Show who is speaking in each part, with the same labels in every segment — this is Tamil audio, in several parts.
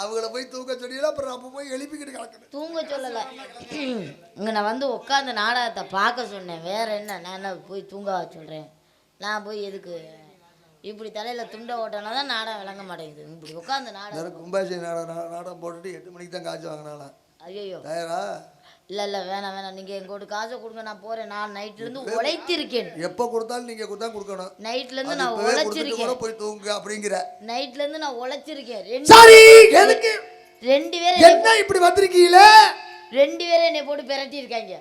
Speaker 1: அவங்கள போய் தூங்க சொன்னீங்களா அப்புறம் அப்போ போய் எழுப்பிக்கிட்டு கிடக்கணும்.
Speaker 2: தூங்க சொல்லலை, இங்கே நான் வந்து உட்காந்து நாடகத்தை பார்க்க சொன்னேன். வேற என்ன, நான் என்ன போய் தூங்க சொல்கிறேன்? நான் போய் எதுக்கு இப்படி தலையில் துண்டை ஓட்டனா தான் நாடகம் விளங்க மாட்டேங்குது. இப்படி உட்காந்து நாடகம்
Speaker 1: கும்பாசி நாடகம் போட்டுட்டு 8 மணிக்கு தான் காய்ச்சி வாங்கினாலாம்.
Speaker 2: ஐயோ
Speaker 1: தயாரா?
Speaker 2: இல்லை வேணாம் நீங்கள் எங்கோட்டு காசை கொடுங்க, நான் போகிறேன். நான் நைட்லேருந்து உழைத்திருக்கேன்.
Speaker 1: எப்போ கொடுத்தாலும் நீங்கள் கொடுத்தா கொடுக்கணும்.
Speaker 2: நைட்லேருந்து நான் உழைச்சிருக்கேன்.
Speaker 1: போய் தூங்க அப்படிங்கிற.
Speaker 2: நைட்லேருந்து நான் உழைச்சிருக்கேன். ரெண்டு பேரும்
Speaker 1: என்ன இப்படி வந்திருக்கீங்களே?
Speaker 2: 2 பேரும் என்னை போட்டு பிரட்டி இருக்காங்க.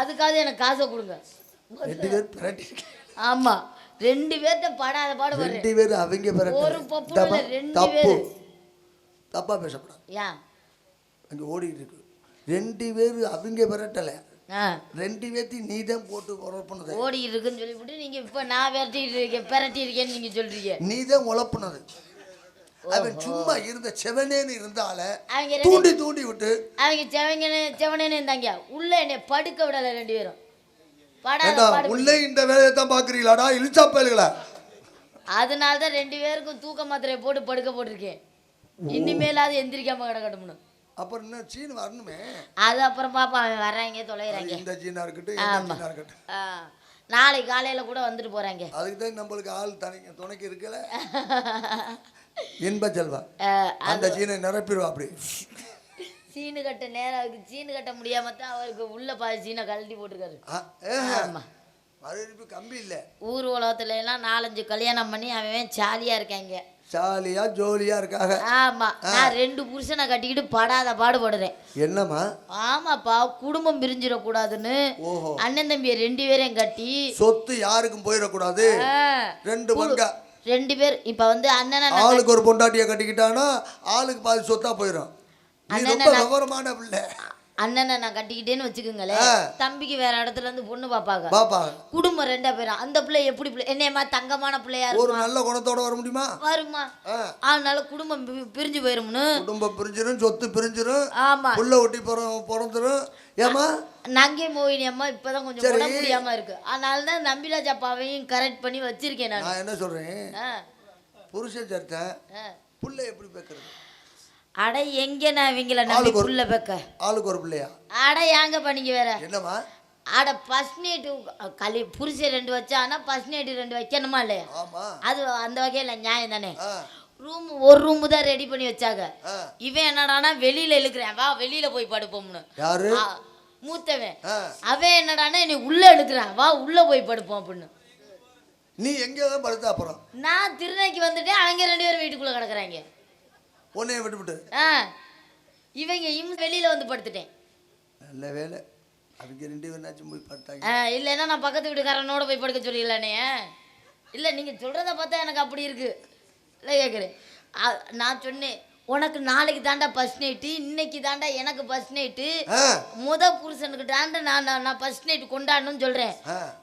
Speaker 2: அதுக்காக எனக்கு காசை கொடுங்க.
Speaker 1: 2 பேர் பிரட்டி?
Speaker 2: ஆமா, 2 பேர்ட்ட படாத பாடு.
Speaker 1: 2 பேர் அவங்க பிரட்டி.
Speaker 2: ஒரு பப்பு 2 பேர்.
Speaker 1: தப்பா பேசப்படாது.
Speaker 2: ஏன்
Speaker 1: அங்கே ஓடிட்டு இருக்கு. 2 பேர் அவங்க பிரட்டல, 2 பேர்த்தையும் நீ தான் போட்டு உழப்புனது.
Speaker 2: ஓடிட்டு இருக்குன்னு சொல்லிவிட்டு நீங்க இப்ப நான் பிரட்டி இருக்கேன்னு நீங்க சொல்றீங்க.
Speaker 1: நீ தான் உழப்புனது. அவன் சும்மா இருந்த செவனேன்னு இருந்தால தூண்டி தூண்டி விட்டு
Speaker 2: அவங்க செவனேன்னு இருந்தாங்க. உள்ள என்னை படுக்க விடல 2 பேரும்.
Speaker 1: உள்ள இந்த வேலையை தான் பாக்குறீங்களாடா இழுச்சா பயலுகளா?
Speaker 2: அதனால தான் 2 பேருக்கும் தூக்க மாத்திரையை போட்டு படுக்க போட்டிருக்கேன். இனிமேலாவது எந்திரிக்காம கிடக்கட்டும்னு.
Speaker 1: அப்புறம் என்ன சீன் வரணுமே,
Speaker 2: அது அப்புறம் பாப்பா அவன் வர்றாங்க தொலைகிறாங்க.
Speaker 1: இந்த சீனா இருக்கட்டும்,
Speaker 2: நாளைக்கு காலையில கூட வந்துட்டு போறாங்க.
Speaker 1: அதுக்கு தான் நம்மளுக்கு ஆள் துணைக்கு இருக்கல. இன்ப செல்வா அந்த சீனை நிரப்பிடுவா. அப்படி
Speaker 2: சீனு கட்ட நேரம் சீனு கட்ட முடியாம தான் அவருக்கு உள்ள பாதி சீனை கழட்டி போட்டிருக்காரு. ஆமா,
Speaker 1: கம்பி இல்ல.
Speaker 2: ஊர் உலகத்துல எல்லாம் 4-5 கல்யாணம் பண்ணி அவன் ஜாலியா இருக்காங்க.
Speaker 1: ஜாலியா ஜோலியா இருக்காங்க.
Speaker 2: ஆமா, நான் 2 புருஷனை கட்டிக்கிட்டு படாத பாடுபடுறேன்.
Speaker 1: என்னம்மா?
Speaker 2: ஆமாப்பா, குடும்பம் பிரிஞ்சிடக்கூடாதுன்னு அண்ணன் தம்பியை 2 பேரையும் கட்டி
Speaker 1: சொத்து யாருக்கும் போயிடக்கூடாது. 2 பங்கா
Speaker 2: 2 பேர். இப்ப வந்து அண்ணன்
Speaker 1: ஆளுக்கு ஒரு பொண்டாட்டியை கட்டிக்கிட்டானா ஆளுக்கு பாதி சொத்தா போயிடும். விவரமான பிள்ளை.
Speaker 2: அண்ணனை நான் கட்டிக்கிட்டேன்னு வச்சுக்கோங்களேன், தம்பிக்கு வேற இடத்துல இருந்து பொண்ணு பாப்பாங்க. குடும்பம் 2 பேரும். அந்த பிள்ளை எப்படி என்னையமா தங்கமான பிள்ளையா
Speaker 1: ஒரு நல்ல குணத்தோட வர முடியுமா?
Speaker 2: வருமா? அதனால குடும்பம் பிரிஞ்சு போயிரும்னு.
Speaker 1: குடும்பம் பிரிஞ்சிரும், சொத்து பிரிஞ்சிரும்.
Speaker 2: ஆமா,
Speaker 1: புள்ள ஒட்டி பிறந்துரும். ஏமா
Speaker 2: நங்கே மோகினி அம்மா இப்பதான் கொஞ்சம் உடம்பு முடியாம இருக்கு. அதனால தான் நம்பிராஜ் அப்பாவையும் கரெக்ட் பண்ணி வச்சிருக்கேன்.
Speaker 1: நான் என்ன சொல்றேன், புருஷன் சேர்த்தேன் புள்ள எப்படி பேக்குறது?
Speaker 2: அட எங்க நான் இவங்கள நம்பி புள்ள பெக்க?
Speaker 1: ஆளுக்கு ஒரு பிள்ளையா?
Speaker 2: அட ஏங்க பண்ணீங்க வேற?
Speaker 1: என்னமா?
Speaker 2: அட ஃபர்ஸ்ட் நைட் புருஷன் 2 வச்சானா ஃபர்ஸ்ட் நைட் 2 வைக்கணுமா இல்லையா? அது அந்த வகையில நியாயம் தானே. ஒரு ரூம் தான் ரெடி பண்ணி வச்சாங்க. இவன் என்னடானா வெளியில இழுக்கிறேன், வா வெளியில போய் படுப்போம்னு.
Speaker 1: யாரு?
Speaker 2: மூத்தவன். அவன் என்னடானா என்னை உள்ள இழுக்கிறான், வா உள்ள போய் படுப்போம் அப்படின்னு.
Speaker 1: நீ எங்கதான் படுத்த? அப்புறம்
Speaker 2: நான் திருநெல்வேலிக்கு வந்துட்டேன், அவங்க 2 பேரும் வீட்டுக்குள்ள கிடக்குறாங்க.
Speaker 1: உன்னைய விட்டு
Speaker 2: இவங்க வெளியில வந்து படுத்துட்டேன்.
Speaker 1: நல்ல வேலை, அவங்க 2 பேரும் போய் படுத்தாங்க.
Speaker 2: இல்லைன்னா நான் பக்கத்து வீட்டுக்காரனோட போய் படுக்க சொல்லிடலானே. இல்லை நீங்கள் சொல்கிறத பார்த்தா எனக்கு அப்படி இருக்கு. இல்லை கேட்குறேன், நான் சொன்னேன் உனக்கு நாளைக்கு தாண்டா ஃபர்ஸ்ட் நைட்டு, இன்னைக்கு தாண்டா எனக்கு ஃபர்ஸ்ட் நைட்டு. புருஷனுக்கு தாண்டா நான் ஃபர்ஸ்ட் நைட்டு கொண்டாடணும்னு சொல்கிறேன்.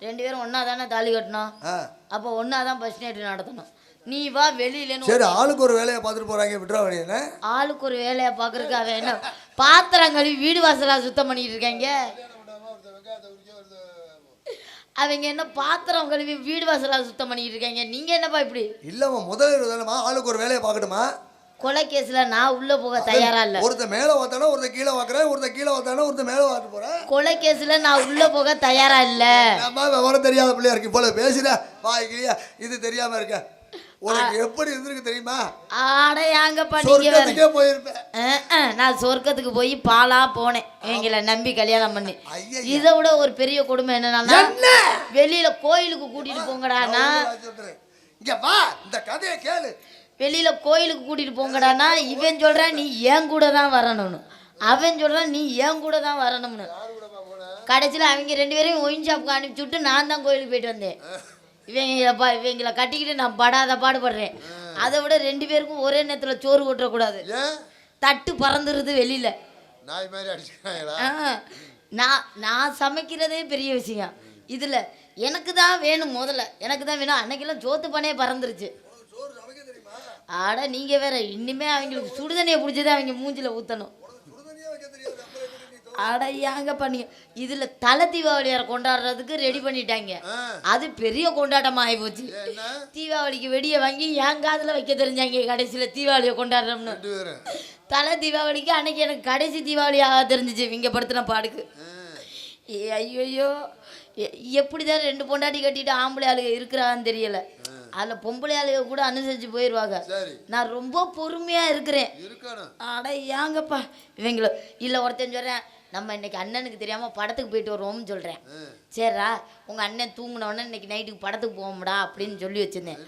Speaker 2: 2 பேரும் ஒன்றா தானே தாலி கட்டணும், அப்போ ஒன்றா தான் ஃபர்ஸ்ட் நைட்டு நடத்தணும். நீ வா வெளியில.
Speaker 1: சரி, ஆளுக்கு ஒரு வேலையை பார்த்துட்டு போறாங்க, விட்டுறா வழியா?
Speaker 2: ஆளுக்கு ஒரு வேலையை பார்க்கறதுக்கு அவன் என்ன பாத்திரம் கழுவி வீடு வாசலா சுத்தம் பண்ணிட்டு இருக்காங்க. அவங்க என்ன பாத்திரம் கழுவி வீடு வாசலா சுத்தம் பண்ணிட்டு இருக்காங்க. நீங்க என்னப்பா இப்படி?
Speaker 1: இல்லம்மா, முதல்ல தானேம்மா ஆளுக்கு ஒரு வேலையை பார்க்கணுமா?
Speaker 2: கொலை கேஸ்ல நான் உள்ள போக தயாரா இல்ல.
Speaker 1: ஒருத்த மேல வாத்தானா ஒருத்த கீழே வாக்குறேன், ஒருத்த கீழே வாத்தானா ஒருத்த மேல வாத்து போறேன்.
Speaker 2: கொலை கேஸ்ல நான் உள்ள போக தயாரா இல்ல.
Speaker 1: அம்மா விவரம் தெரியாத பிள்ளையா இருக்கு போல பேசுற வாய்க்கிலியா, இது தெரியாம இருக்க. உனக்கு எப்படி இருந்திருக்கு தெரியுமா?
Speaker 2: அடையாங்க பண்ணீங்க போயிருப்பேன். நான் சொர்க்கத்துக்கு போய் பாலா போனேன் இவங்கள நம்பி கல்யாணம் பண்ணி. இதை விட ஒரு பெரிய கொடுமை என்னன்னா, வெளியில கோயிலுக்கு கூட்டிட்டு போங்கடானா,
Speaker 1: இங்க வா இந்த கதையை கேளு,
Speaker 2: வெளியில கோயிலுக்கு கூட்டிட்டு போங்கடானா இவன் சொல்றான் நீ ஏன் கூட தான் வரணும்னு, அவன் சொல்றான் நீ ஏன் கூட தான் வரணும்னு. கடைசியில் அவங்க 2 பேரையும் ஒயின் ஷாப்புக்கு அனுப்பிச்சு விட்டு நான் தான் கோயிலுக்கு போயிட்டு வந்தேன். இவங்களை கட்டிக்கிட்டு நான் படாத பாடுபடுறேன். அதை விட 2 பேருக்கும் ஒரே நேரத்தில் சோறு கொட்டக்கூடாது, தட்டு பறந்துருது வெளியில. நான் சமைக்கிறதே பெரிய விஷயம். இதுல எனக்கு தான் வேணும், முதல்ல எனக்கு தான் வேணும். அன்னைக்கெல்லாம் சோத்து பண்ணே பறந்துருச்சு. ஆட நீங்க வேற, இனிமே அவங்களுக்கு சுடுதண்ணியை பிடிச்சதே அவங்க மூஞ்சில ஊத்தணும். அட ஏங்கப்பா நீங்க இதுல தலை தீபாவளியார கொண்டாடுறதுக்கு ரெடி பண்ணிட்டாங்க. அது பெரிய கொண்டாட்டமா ஆகி போச்சு. தீபாவளிக்கு வெடியை வாங்கி என் காதுல வைக்க தெரிஞ்சாங்க கடைசியில தீபாவளியை கொண்டாடுறோம்னு. தலை தீபாவளிக்கு அன்னைக்கு எனக்கு கடைசி தீபாவளியாக தெரிஞ்சிச்சு இவங்க படுத்தின பாடுக்கு. ஐயோ எப்படிதான் 2 பொண்டாட்டி கட்டிட்டு ஆம்பளை ஆளுக இருக்கிறான்னு தெரியல. அதில் பொம்பளை ஆளுக கூட அனுசரித்து போயிடுவாங்க. நான் ரொம்ப பொறுமையாக இருக்கிறேன். அட ஏங்கப்பா இவங்கள இல்லை ஒருத்தன் சொல்கிறேன் நம்ம இன்னைக்கு அண்ணனுக்கு தெரியாமல் படத்துக்கு போயிட்டு வருவோம்னு சொல்கிறேன். சரிடா உங்கள் அண்ணன் தூங்கினோடனே இன்னைக்கு நைட்டுக்கு படத்துக்கு போவோம்டா அப்படின்னு சொல்லி வச்சுருந்தேன்.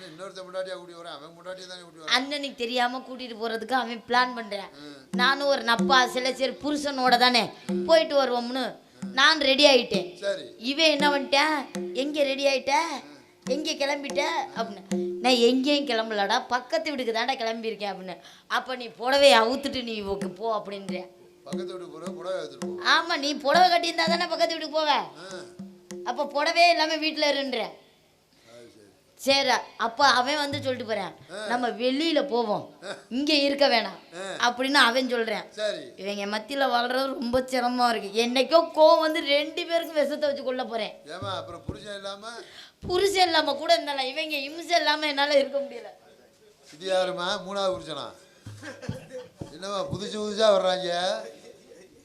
Speaker 2: அண்ணனுக்கு தெரியாமல் கூட்டிகிட்டு போகிறதுக்கு அவன் பிளான் பண்ணுறேன். நானும் ஒரு நப்பா சில சரி புருஷனோட தானே போயிட்டு வருவோம்னு நான் ரெடி ஆகிட்டேன். இவன் என்ன பண்ணிட்டேன் எங்கே ரெடி ஆகிட்ட எங்கே கிளம்பிட்ட அப்படின்னு. நான் எங்கேயும் கிளம்பலடா பக்கத்து வீட்டுக்கு தாண்டா கிளம்பியிருக்கேன் அப்படின்னு. அப்போ நீ புடவையை அவுத்துட்டு நீ போ அப்படின்ற. ஆமாம் நீ புடவை கட்டியிருந்தா தானே பக்கத்து வீட்டுக்கு போவ. அப்போ புடவே இல்லாமல் வீட்டில் இருன்ற. சரி அப்போ அவன் வந்து சொல்லிட்டு போகிறேன் நம்ம வெளியில் போவோம் இங்கே இருக்க வேணாம் அப்படின்னு அவன் சொல்கிறேன். இவங்க மத்தியில் வாழ்றது ரொம்ப சிரமமாக இருக்குது. என்னைக்கோ கோவம் வந்து 2 பேருக்கும் விஷத்தை வச்சு கொள்ள போகிறேன். புருஷன் இல்லாமல் கூட இருந்தாலும் இவங்க இம்சை இல்லாமல் என்னால் இருக்க முடியல.
Speaker 3: இது யாருமா 3வது புருஷனா? என்னவா புதுசு புதுசாக வர்றாங்க?